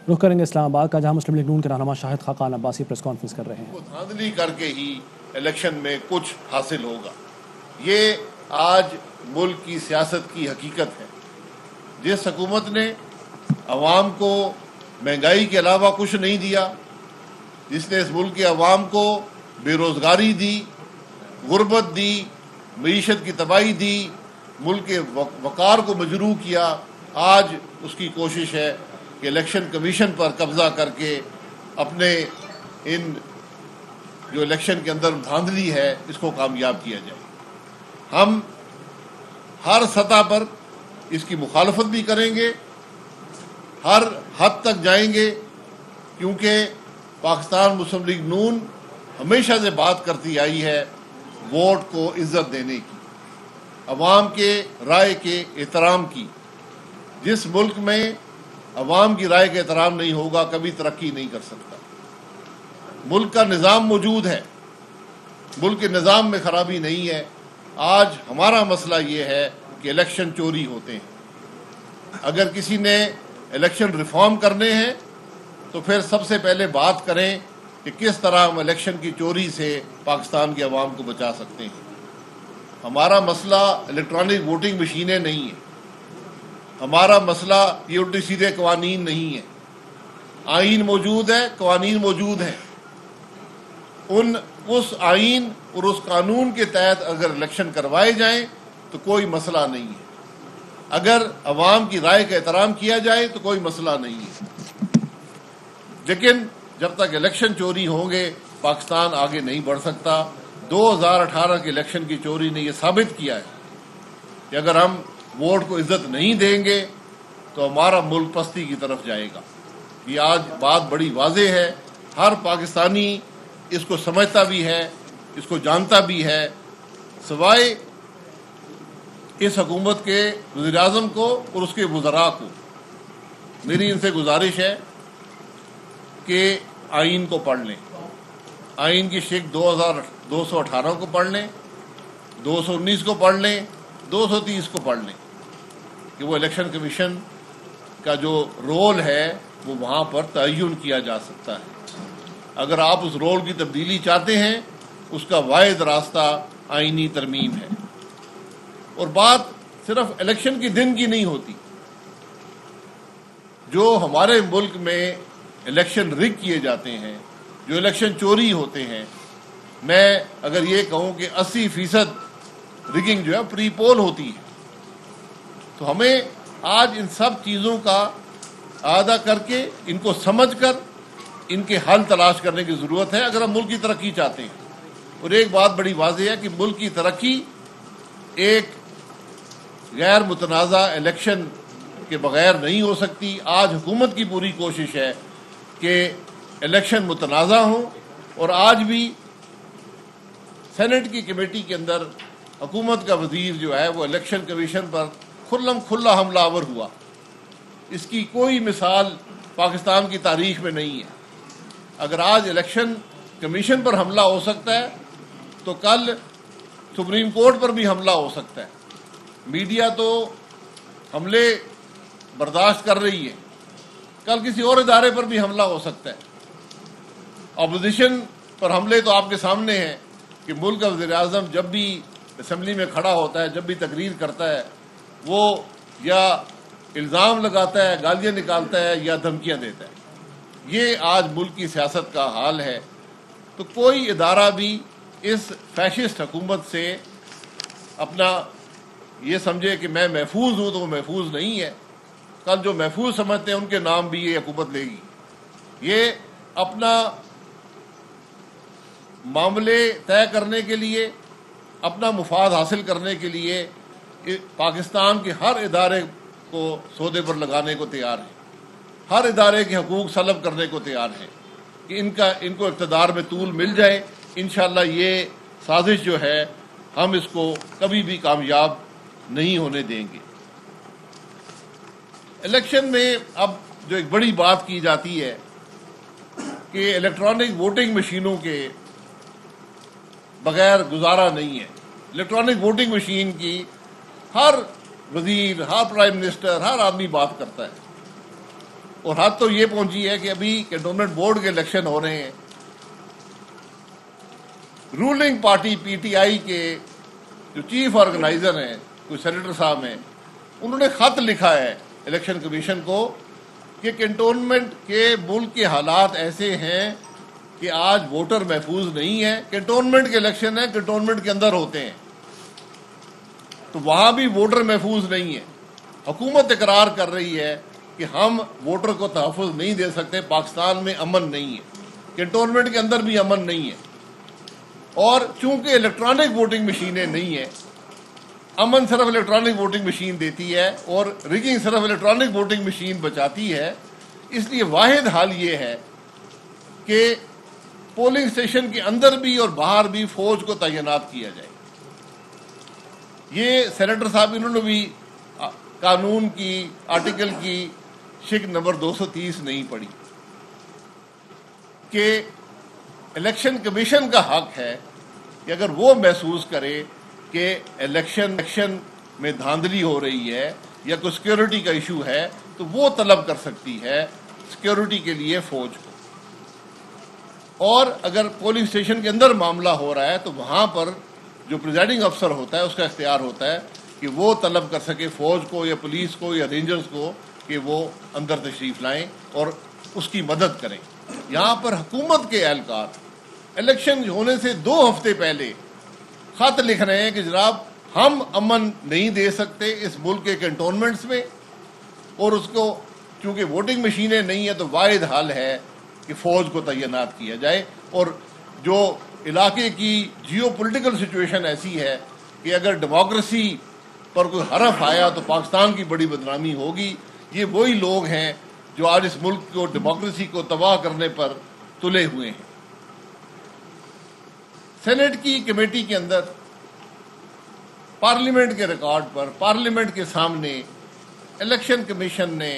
رخ کریں گے اسلام آباد کا، جہاں مسلم لیگ نون کے رہنما شاہد خاقان عباسی پریس کانفرنس کر رہے ہیں۔ وہ دھاندلی کر کے ہی الیکشن میں کچھ حاصل ہوگا، یہ آج ملک کی سیاست کی حقیقت ہے۔ جس حکومت نے عوام کو مہنگائی کے علاوہ کچھ نہیں دیا، جس نے اس ملک کے عوام کو بے روزگاری دی، غربت دی، معیشت کی تباہی دی، ملک کے وقار کو مجروح کیا، آج اس کی کوشش ہے کہ الیکشن کمیشن پر قبضہ کر کے اپنے ان جو الیکشن کے اندر دھاندلی ہے اس کو کامیاب کیا جائے۔ ہم ہر سطح پر اس کی مخالفت بھی کریں گے، ہر حد تک جائیں گے، کیونکہ پاکستان مسلم لیگ نون ہمیشہ سے بات کرتی آئی ہے ووٹ کو عزت دینے کی، عوام کے رائے کے احترام کی۔ جس ملک میں عوام کی رائے کا احترام نہیں ہوگا کبھی ترقی نہیں کر سکتا۔ ملک کا نظام موجود ہے، ملک کے نظام میں خرابی نہیں ہے۔ آج ہمارا مسئلہ یہ ہے کہ الیکشن چوری ہوتے ہیں۔ اگر کسی نے الیکشن ریفارم کرنے ہیں تو پھر سب سے پہلے بات کریں کہ کس طرح ہم الیکشن کی چوری سے پاکستان کے عوام کو بچا سکتے ہیں۔ ہمارا مسئلہ الیکٹرانک ووٹنگ مشینیں نہیں ہیں، ہمارا مسئلہ یہ الٹے سیدھے قوانین نہیں ہے۔ آئین موجود ہے، قوانین موجود ہیں، اس آئین اور اس قانون کے تحت اگر الیکشن کروائے جائیں تو کوئی مسئلہ نہیں ہے۔ اگر عوام کی رائے کا احترام کیا جائے تو کوئی مسئلہ نہیں ہے، لیکن جب تک الیکشن چوری ہوں گے پاکستان آگے نہیں بڑھ سکتا۔ 2018 کے الیکشن کی چوری نے یہ ثابت کیا ہے کہ اگر ہم ووٹ کو عزت نہیں دیں گے تو ہمارا ملک پستی کی طرف جائے گا۔ یہ آج بات بڑی واضح ہے، ہر پاکستانی اس کو سمجھتا بھی ہے، اس کو جانتا بھی ہے، سوائے اس حکومت کے وزیر اعظم کو اور اس کے وزراء کو۔ میری ان سے گزارش ہے کہ آئین کو پڑھ لیں، آئین کی شق 218 کو پڑھ لیں، 219 کو پڑھ لیں، 230 کو پڑھ لیں کہ وہ الیکشن کمیشن کا جو رول ہے وہ وہاں پر تعین کیا جا سکتا ہے۔ اگر آپ اس رول کی تبدیلی چاہتے ہیں اس کا واحد راستہ آئینی ترمیم ہے۔ اور بات صرف الیکشن کے دن کی نہیں ہوتی، جو ہمارے ملک میں الیکشن رگ کیے جاتے ہیں، جو الیکشن چوری ہوتے ہیں، میں اگر یہ کہوں کہ 80% رگنگ جو ہے پری پول ہوتی ہے، تو ہمیں آج ان سب چیزوں کا اعادہ کر کے ان کو سمجھ کر ان کے حل تلاش کرنے کی ضرورت ہے اگر ہم ملک کی ترقی چاہتے ہیں۔ اور ایک بات بڑی واضح ہے کہ ملک کی ترقی ایک غیر متنازع الیکشن کے بغیر نہیں ہو سکتی۔ آج حکومت کی پوری کوشش ہے کہ الیکشن متنازع ہوں، اور آج بھی سینٹ کی کمیٹی کے اندر حکومت کا وزیر جو ہے وہ الیکشن کمیشن پر کھلم کھلا حملہ آور ہوا۔ اس کی کوئی مثال پاکستان کی تاریخ میں نہیں ہے۔ اگر آج الیکشن کمیشن پر حملہ ہو سکتا ہے تو کل سپریم کورٹ پر بھی حملہ ہو سکتا ہے۔ میڈیا تو حملے برداشت کر رہی ہے، کل کسی اور ادارے پر بھی حملہ ہو سکتا ہے۔ اپوزیشن پر حملے تو آپ کے سامنے ہیں کہ ملک کا وزیر اعظم جب بھی اسمبلی میں کھڑا ہوتا ہے، جب بھی تقریر کرتا ہے، وہ یا الزام لگاتا ہے، گالیاں نکالتا ہے، یا دھمکیاں دیتا ہے۔ یہ آج ملک کی سیاست کا حال ہے۔ تو کوئی ادارہ بھی اس فیشسٹ حکومت سے اپنا یہ سمجھے کہ میں محفوظ ہوں تو وہ محفوظ نہیں ہے۔ کل جو محفوظ سمجھتے ہیں ان کے نام بھی یہ حکومت لے گی۔ یہ اپنا معاملے طے کرنے کے لیے، اپنا مفاد حاصل کرنے کے لیے پاکستان کے ہر ادارے کو سودے پر لگانے کو تیار ہیں، ہر ادارے کے حقوق سلب کرنے کو تیار ہیں کہ ان کو اقتدار میں طول مل جائے۔ انشاءاللہ یہ سازش جو ہے ہم اس کو کبھی بھی کامیاب نہیں ہونے دیں گے۔ الیکشن میں اب جو ایک بڑی بات کی جاتی ہے کہ الیکٹرانک ووٹنگ مشینوں کے بغیر گزارا نہیں ہے۔ الیکٹرانک ووٹنگ مشین کی ہر وزیر، ہر پرائم منسٹر، ہر آدمی بات کرتا ہے، اور حد تو یہ پہنچی ہے کہ ابھی کنٹونمنٹ بورڈ کے الیکشن ہو رہے ہیں، ruling party P T I کے جو چیف آرگنائزر ہیں، کوئی سینیٹر صاحب ہیں، انہوں نے خط لکھا ہے الیکشن کمیشن کو کہ کنٹونمنٹ کے ملک کے حالات ایسے ہیں کہ آج ووٹر محفوظ نہیں ہے، کنٹونمنٹ کے الیکشن ہیں، کنٹونمنٹ کے اندر ہوتے ہیں، تو وہاں بھی ووٹر محفوظ نہیں ہے۔ حکومت اقرار کر رہی ہے کہ ہم ووٹر کو تحفظ نہیں دے سکتے، پاکستان میں امن نہیں ہے، کنٹونمنٹ کے اندر بھی امن نہیں ہے، اور چونکہ الیکٹرانک ووٹنگ مشینیں نہیں ہیں، امن صرف الیکٹرانک ووٹنگ مشین دیتی ہے اور ریگنگ صرف الیکٹرانک ووٹنگ مشین بچاتی ہے، اس لیے واحد حل یہ ہے کہ پولنگ اسٹیشن کے اندر بھی اور باہر بھی فوج کو تعینات کیا جائے۔ یہ سینیٹر صاحب انہوں نے بھی قانون کی آرٹیکل کی شق نمبر 230 نہیں پڑھی کہ الیکشن کمیشن کا حق ہے کہ اگر وہ محسوس کرے کہ الیکشن میں دھاندلی ہو رہی ہے یا کوئی سیکیورٹی کا ایشو ہے تو وہ طلب کر سکتی ہے سیکیورٹی کے لیے فوج کو، اور اگر پولنگ اسٹیشن کے اندر معاملہ ہو رہا ہے تو وہاں پر جو پریزائڈنگ افسر ہوتا ہے اس کا اختیار ہوتا ہے کہ وہ طلب کر سکے فوج کو یا پولیس کو یا رینجرز کو کہ وہ اندر تشریف لائیں اور اس کی مدد کریں۔ یہاں پر حکومت کے اہلکار الیکشن ہونے سے 2 ہفتے پہلے خط لکھ رہے ہیں کہ جناب ہم امن نہیں دے سکتے اس ملک کے کنٹونمنٹس میں، اور اس کو چونکہ ووٹنگ مشینیں نہیں ہیں تو واحد حل ہے کہ فوج کو تعینات کیا جائے، اور جو علاقے کی جیو پولیٹیکل سچویشن ایسی ہے کہ اگر ڈیموکریسی پر کوئی حرف آیا تو پاکستان کی بڑی بدنامی ہوگی۔ یہ وہی لوگ ہیں جو آج اس ملک کو ڈیموکریسی کو تباہ کرنے پر تلے ہوئے ہیں۔ سینٹ کی کمیٹی کے اندر پارلیمنٹ کے ریکارڈ پر پارلیمنٹ کے سامنے الیکشن کمیشن نے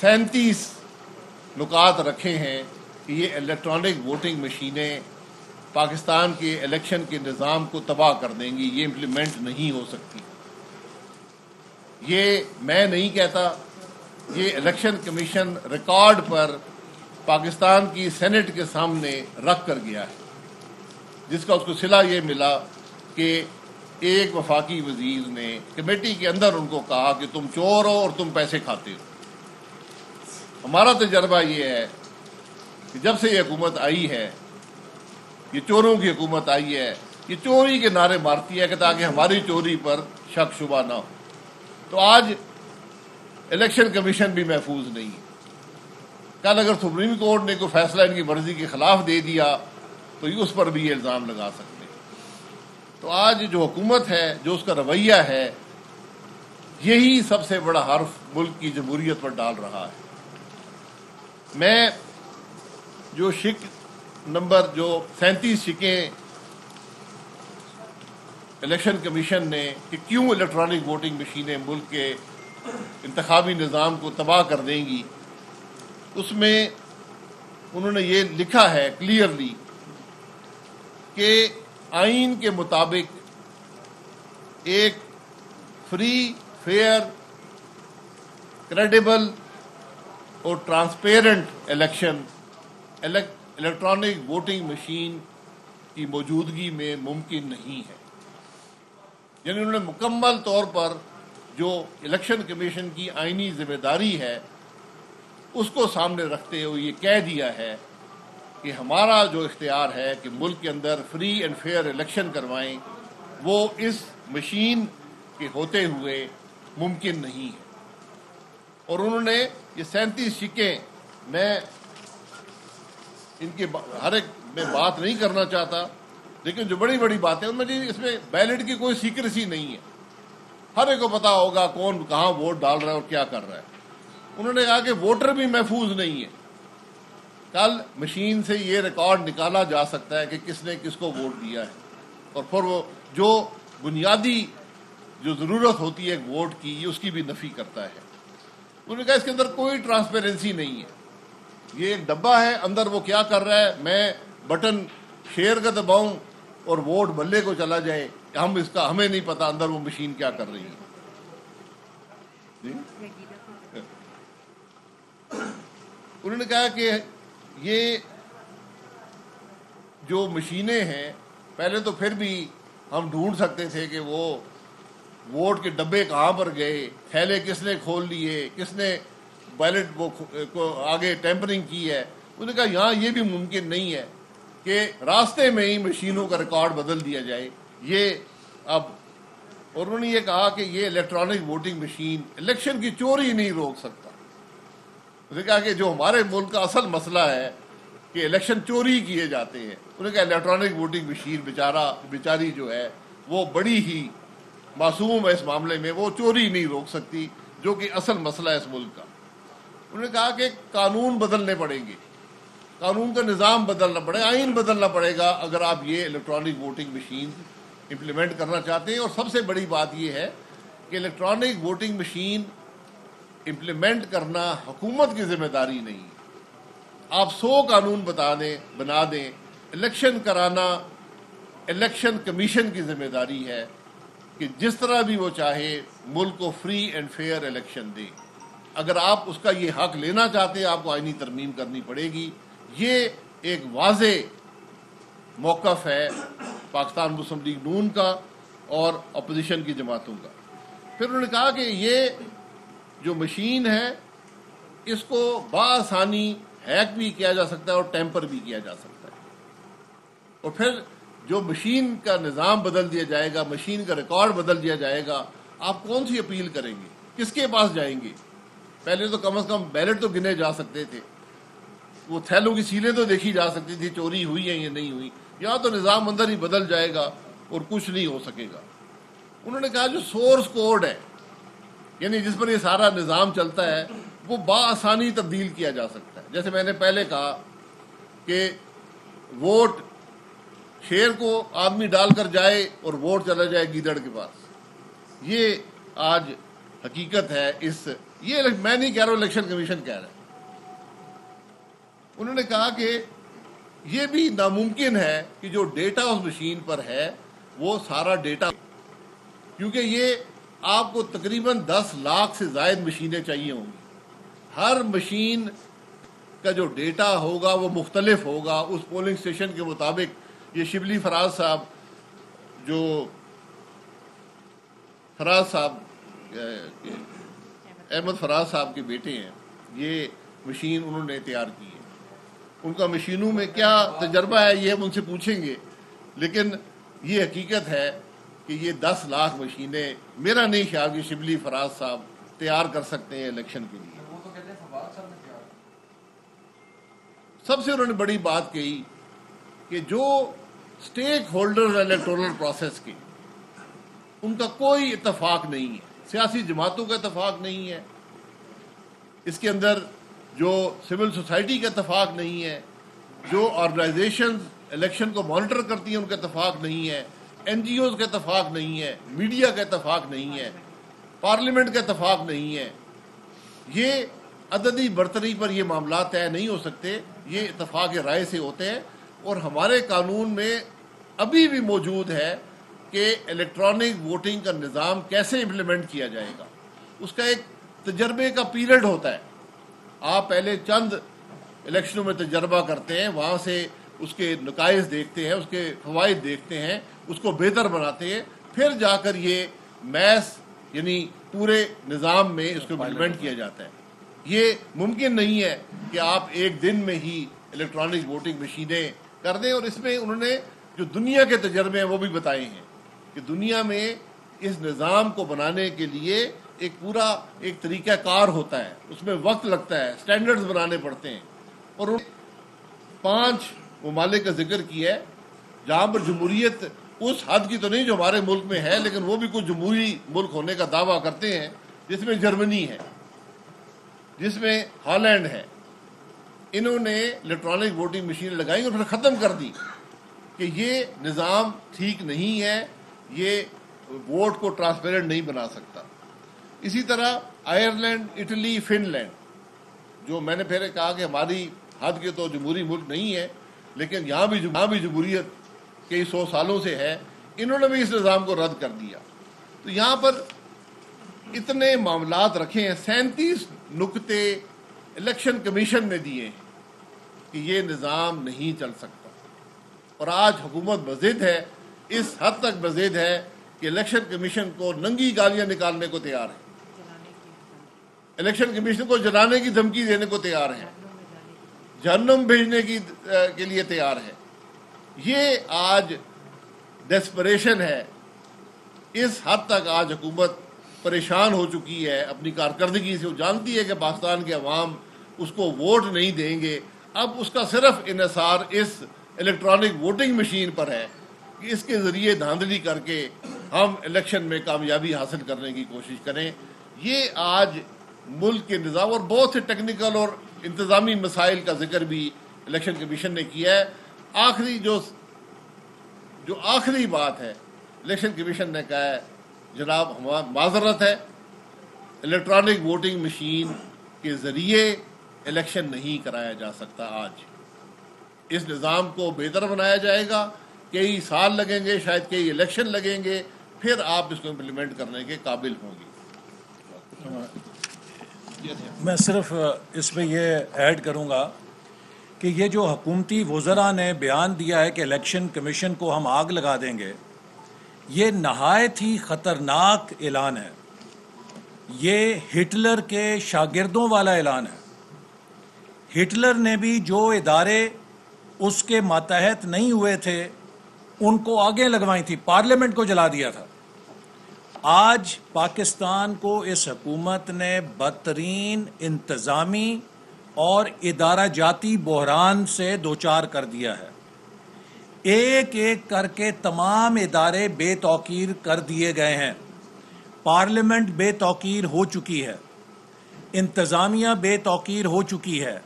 37 نکات رکھے ہیں کہ یہ الیکٹرانک ووٹنگ مشینیں پاکستان کے الیکشن کے نظام کو تباہ کر دیں گی، یہ امپلیمنٹ نہیں ہو سکتی۔ یہ میں نہیں کہتا، یہ الیکشن کمیشن ریکارڈ پر پاکستان کی سینٹ کے سامنے رکھ کر گیا ہے، جس کا اس کو صلہ یہ ملا کہ ایک وفاقی وزیر نے کمیٹی کے اندر ان کو کہا کہ تم چور ہو اور تم پیسے کھاتے ہو۔ ہمارا تجربہ یہ ہے کہ جب سے یہ حکومت آئی ہے، یہ چوروں کی حکومت آئی ہے، یہ چوری کے نعرے مارتی ہے کہ تاکہ ہماری چوری پر شک شبہ نہ ہو، تو آج الیکشن کمیشن بھی محفوظ نہیں ہے۔ کل اگر سپریم کورٹ نے کوئی فیصلہ ان کی مرضی کے خلاف دے دیا تو اس پر بھی یہ الزام لگا سکتے ہیں۔ تو آج جو حکومت ہے، جو اس کا رویہ ہے، یہی سب سے بڑا حرف ملک کی جمہوریت پر ڈال رہا ہے۔ میں جو شق نمبر جو 37 شقیں الیکشن کمیشن نے کہ کیوں الیکٹرانک ووٹنگ مشینیں ملک کے انتخابی نظام کو تباہ کر دیں گی، اس میں انہوں نے یہ لکھا ہے کلیئرلی کہ آئین کے مطابق ایک فری، فیئر، کریڈیبل اور transparent election electronic voting machine کی موجودگی میں ممکن نہیں ہے۔ یعنی انہوں نے مکمل طور پر جو الیکشن کمیشن کی آئینی ذمہ داری ہے اس کو سامنے رکھتے ہوئے یہ کہہ دیا ہے کہ ہمارا جو اختیار ہے کہ ملک کے اندر فری اینڈ فیئر الیکشن کروائیں، وہ اس مشین کے ہوتے ہوئے ممکن نہیں ہے۔ اور انہوں نے یہ 37 شقیں، میں ان کے ہر ایک میں بات نہیں کرنا چاہتا، لیکن جو بڑی بڑی باتیں ان میں اس میں بیلٹ کی کوئی سیکریسی نہیں ہے، ہر ایک کو پتا ہوگا کون کہاں ووٹ ڈال رہا ہے اور کیا کر رہا ہے۔ انہوں نے کہا کہ ووٹر بھی محفوظ نہیں ہے، کل مشین سے یہ ریکارڈ نکالا جا سکتا ہے کہ کس نے کس کو ووٹ دیا ہے، اور پھر وہ جو بنیادی جو ضرورت ہوتی ہے ایک ووٹ کی، اس کی بھی نفی کرتا ہے۔ انہوں نے کہا اس کے اندر کوئی ٹرانسپیرنسی نہیں ہے، یہ ایک ڈبہ ہے، اندر وہ کیا کر رہا ہے، میں بٹن شیئر کا دباؤں اور ووٹ بلے کو چلا جائے، ہمیں نہیں پتا اندر وہ مشین کیا کر رہی ہے۔ انہوں نے کہا کہ یہ جو مشینیں ہیں پہلے تو پھر بھی ہم ڈھونڈ سکتے تھے کہ وہ ووٹ کے ڈبے کہاں پر گئے، تھیلے کس نے کھول لیے، کس نے بیلٹ کو آگے ٹیمپرنگ کی ہے. انہوں نے کہا یہاں یہ بھی ممکن نہیں ہے کہ راستے میں ہی مشینوں کا ریکارڈ بدل دیا جائے. یہ اب اور انہوں نے یہ کہا کہ یہ الیکٹرانک ووٹنگ مشین الیکشن کی چوری نہیں روک سکتا. انہوں نے کہا کہ جو ہمارے ملک کا اصل مسئلہ ہے کہ الیکشن چوری کیے جاتے ہیں، انہوں نے کہا الیکٹرانک ووٹنگ مشین بیچاری جو ہے وہ بڑی ہی معصوم ہے اس معاملے میں، وہ چوری نہیں روک سکتی جو کہ اصل مسئلہ ہے اس ملک کا. انہوں نے کہا کہ قانون بدلنے پڑیں گے، قانون کا نظام بدلنا پڑے، آئین بدلنا پڑے گا اگر آپ یہ الیکٹرانک ووٹنگ مشین امپلیمنٹ کرنا چاہتے ہیں. اور سب سے بڑی بات یہ ہے کہ الیکٹرانک ووٹنگ مشین امپلیمنٹ کرنا حکومت کی ذمہ داری نہیں. آپ 100 قانون بنا دیں، الیکشن کرانا الیکشن کمیشن کی ذمہ داری ہے کہ جس طرح بھی وہ چاہے ملک کو فری اینڈ فیئر الیکشن دے. اگر آپ اس کا یہ حق لینا چاہتے ہیں آپ کو آئینی ترمیم کرنی پڑے گی. یہ ایک واضح موقف ہے پاکستان مسلم لیگ نون کا اور اپوزیشن کی جماعتوں کا. پھر انہوں نے کہا کہ یہ جو مشین ہے اس کو بآسانی ہیک بھی کیا جا سکتا ہے اور ٹیمپر بھی کیا جا سکتا ہے. اور پھر جو مشین کا نظام بدل دیا جائے گا، مشین کا ریکارڈ بدل دیا جائے گا، آپ کون سی اپیل کریں گے، کس کے پاس جائیں گے؟ پہلے تو کم از کم بیلٹ تو گنے جا سکتے تھے، وہ تھیلوں کی سیلیں تو دیکھی جا سکتی تھی چوری ہوئی ہیں یا نہیں ہوئی. یہاں تو نظام اندر ہی بدل جائے گا اور کچھ نہیں ہو سکے گا. انہوں نے کہا جو سورس کوڈ ہے یعنی جس پر یہ سارا نظام چلتا ہے وہ بآسانی تبدیل کیا جا سکتا ہے. جیسے میں نے پہلے کہا کہ ووٹ شیر کو آدمی ڈال کر جائے اور ووٹ چلا جائے گیدڑ کے پاس. یہ آج حقیقت ہے. یہ میں نہیں کہہ رہا ہوں، الیکشن کمیشن کہہ رہا ہے. انہوں نے کہا کہ یہ بھی ناممکن ہے کہ جو ڈیٹا اس مشین پر ہے وہ سارا ڈیٹا، کیونکہ یہ آپ کو تقریباً 10 لاکھ سے زائد مشینیں چاہیے ہوں گی. ہر مشین کا جو ڈیٹا ہوگا وہ مختلف ہوگا اس پولنگ اسٹیشن کے مطابق. یہ شبلی فراز صاحب جو احمد فراز صاحب کے بیٹے ہیں، یہ مشین انہوں نے تیار کی ہے. ان کا مشینوں میں کیا تجربہ ہے یہ ہم ان سے پوچھیں گے، لیکن یہ حقیقت ہے کہ یہ 10 لاکھ مشینیں میرا نہیں خیال کہ شبلی فراز صاحب تیار کر سکتے ہیں الیکشن کے لیے. سب سے انہوں نے بڑی بات کہی کہ جو سٹیک ہولڈرز الیکٹورل پروسیس کے ان کا کوئی اتفاق نہیں ہے، سیاسی جماعتوں کا اتفاق نہیں ہے، اس کے اندر جو سول سوسائٹی کا اتفاق نہیں ہے، جو آرگنائزیشنز الیکشن کو مانیٹر کرتی ہیں ان کا اتفاق نہیں ہے، این جی اوز کا اتفاق نہیں ہے، میڈیا کا اتفاق نہیں ہے، پارلیمنٹ کا اتفاق نہیں ہے. یہ عددی برتری پر یہ معاملات طے نہیں ہو سکتے، یہ اتفاق رائے سے ہوتے ہیں. اور ہمارے قانون میں ابھی بھی موجود ہے کہ الیکٹرانک ووٹنگ کا نظام کیسے امپلیمنٹ کیا جائے گا. اس کا ایک تجربے کا پیریڈ ہوتا ہے. آپ پہلے چند الیکشنوں میں تجربہ کرتے ہیں، وہاں سے اس کے نتائج دیکھتے ہیں، اس کے فوائد دیکھتے ہیں، اس کو بہتر بناتے ہیں، پھر جا کر یہ میس یعنی پورے نظام میں اس کو امپلیمنٹ کیا جاتا ہے. یہ ممکن نہیں ہے کہ آپ ایک دن میں ہی الیکٹرانک ووٹنگ مشینیں کر دیں. اور اس میں انہوں نے جو دنیا کے تجربے ہیں وہ بھی بتائے ہیں کہ دنیا میں اس نظام کو بنانے کے لیے ایک پورا ایک طریقہ کار ہوتا ہے، اس میں وقت لگتا ہے، سٹینڈرڈز بنانے پڑتے ہیں. اور 5 ممالک کا ذکر کیا ہے جہاں پر جمہوریت اس حد کی تو نہیں جو ہمارے ملک میں ہے، لیکن وہ بھی کچھ جمہوری ملک ہونے کا دعویٰ کرتے ہیں، جس میں جرمنی ہے، جس میں ہالینڈ ہے. انہوں نے الیکٹرانک ووٹنگ مشین لگائی اور پھر ختم کر دی کہ یہ نظام ٹھیک نہیں ہے، یہ ووٹ کو ٹرانسپیرنٹ نہیں بنا سکتا. اسی طرح آئرلینڈ، اٹلی، فن لینڈ، جو میں نے پھر کہا کہ ہماری حد کے تو جمہوری ملک نہیں ہے، لیکن یہاں بھی جمہوریت کئی 100 سالوں سے ہے، انہوں نے بھی اس نظام کو رد کر دیا. تو یہاں پر اتنے معاملات رکھے ہیں، 37 نکتے الیکشن کمیشن نے دیے کہ یہ نظام نہیں چل سکتا، اور آج حکومت بضد ہے، اس حد تک بضد ہے کہ الیکشن کمیشن کو ننگی گالیاں نکالنے کو تیار ہے، الیکشن کمیشن کو جلانے کی دھمکی دینے کو تیار ہے، جہنم بھیجنے کے لیے تیار ہے۔ یہ آج ڈیسپریشن ہے، اس حد تک آج حکومت پریشان ہو چکی ہے اپنی کارکردگی سے۔ وہ جانتی ہے کہ پاکستان کے عوام اس کو ووٹ نہیں دیں گے، اب اس کا صرف انحصار اس الیکٹرانک ووٹنگ مشین پر ہے کہ اس کے ذریعے دھاندلی کر کے ہم الیکشن میں کامیابی حاصل کرنے کی کوشش کریں۔ یہ آج ملک کے نظام اور بہت سے ٹیکنیکل اور انتظامی مسائل کا ذکر بھی الیکشن کمیشن نے کیا ہے۔ آخری جو آخری بات ہے، الیکشن کمیشن نے کہا ہے جناب معذرت ہے، الیکٹرانک ووٹنگ مشین کے ذریعے الیکشن نہیں کرایا جا سکتا۔ آج اس نظام کو بہتر بنایا جائے گا، کئی سال لگیں گے، شاید کئی الیکشن لگیں گے، پھر آپ اس کو امپلیمنٹ کرنے کے قابل ہوں گے۔ میں صرف اس میں یہ ایڈ کروں گا کہ یہ جو حکومتی وزراء نے بیان دیا ہے کہ الیکشن کمیشن کو ہم آگ لگا دیں گے، یہ نہایت ہی خطرناک اعلان ہے۔ یہ ہٹلر کے شاگردوں والا اعلان ہے۔ ہٹلر نے بھی جو ادارے اس کے ماتحت نہیں ہوئے تھے ان کو آگیں لگوائی تھی، پارلیمنٹ کو جلا دیا تھا۔ آج پاکستان کو اس حکومت نے بدترین انتظامی اور ادارہ جاتی بحران سے دوچار کر دیا ہے۔ ایک ایک کر کے تمام ادارے بے توقیر کر دیے گئے ہیں۔ پارلیمنٹ بے توقیر ہو چکی ہے، انتظامیہ بے توقیر ہو چکی ہے،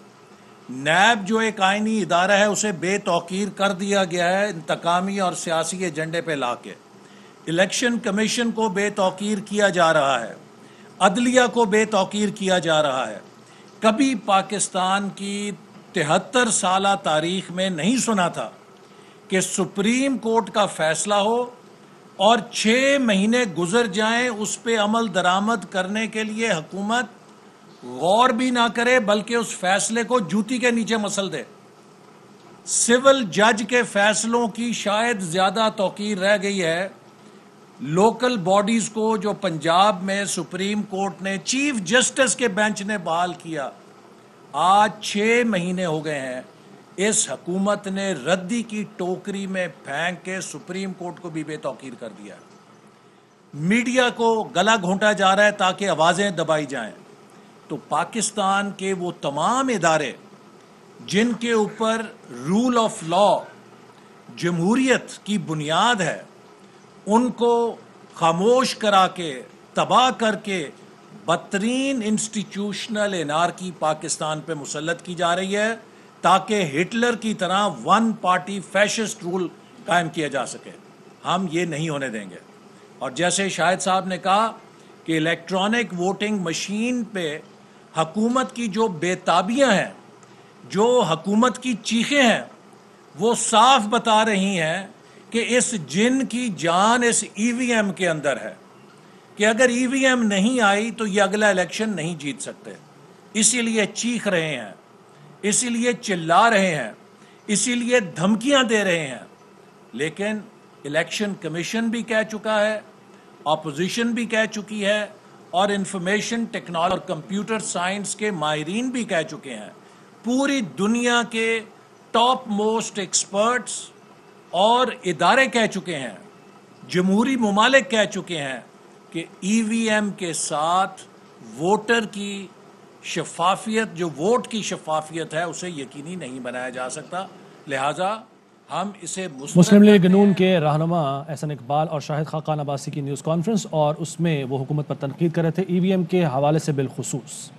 نیب جو ایک آئینی ادارہ ہے اسے بے توقیر کر دیا گیا ہے انتقامی اور سیاسی ایجنڈے پہ لا کے۔ الیکشن کمیشن کو بے توقیر کیا جا رہا ہے، عدلیہ کو بے توقیر کیا جا رہا ہے۔ کبھی پاکستان کی 73 سالہ تاریخ میں نہیں سنا تھا کہ سپریم کورٹ کا فیصلہ ہو اور 6 مہینے گزر جائیں اس پہ عمل درآمد کرنے کے لیے حکومت غور بھی نہ کرے بلکہ اس فیصلے کو جوتی کے نیچے مسل دے۔ سول جج کے فیصلوں کی شاید زیادہ توقیر رہ گئی ہے لوکل باڈیز کو، جو پنجاب میں سپریم کورٹ نے چیف جسٹس کے بینچ نے بحال کیا۔ آج 6 مہینے ہو گئے ہیں، اس حکومت نے ردی کی ٹوکری میں پھینک کے سپریم کورٹ کو بھی بے توقیر کر دیا۔ میڈیا کو گلا گھونٹا جا رہا ہے تاکہ آوازیں دبائی جائیں۔ تو پاکستان کے وہ تمام ادارے جن کے اوپر رول آف لا، جمہوریت کی بنیاد ہے، ان کو خاموش کرا کے، تباہ کر کے بدترین انسٹیٹیوشنل انارکی پاکستان پہ مسلط کی جا رہی ہے تاکہ ہٹلر کی طرح ون پارٹی فیشسٹ رول قائم کیا جا سکے۔ ہم یہ نہیں ہونے دیں گے۔ اور جیسے شاہد صاحب نے کہا کہ الیکٹرانک ووٹنگ مشین پہ حکومت کی جو بے تابیاں ہیں، جو حکومت کی چیخیں ہیں، وہ صاف بتا رہی ہیں کہ اس جن کی جان اس ای وی ایم کے اندر ہے کہ اگر ای وی ایم نہیں آئی تو یہ اگلا الیکشن نہیں جیت سکتے۔ اسی لیے چیخ رہے ہیں، اسی لیے چلا رہے ہیں، اسی لیے دھمکیاں دے رہے ہیں۔ لیکن الیکشن کمیشن بھی کہہ چکا ہے، اپوزیشن بھی کہہ چکی ہے، اور انفارمیشن ٹیکنالوجی اور کمپیوٹر سائنس کے ماہرین بھی کہہ چکے ہیں، پوری دنیا کے ٹاپ موسٹ ایکسپرٹس اور ادارے کہہ چکے ہیں، جمہوری ممالک کہہ چکے ہیں کہ ای وی ایم کے ساتھ ووٹر کی شفافیت، جو ووٹ کی شفافیت ہے، اسے یقینی نہیں بنایا جا سکتا۔ لہٰذا ہم اسے مسلم لیگ نون کے رہنما احسن اقبال اور شاہد خاقان عباسی کی نیوز کانفرنس، اور اس میں وہ حکومت پر تنقید کر رہے تھے ای وی ایم کے حوالے سے بالخصوص۔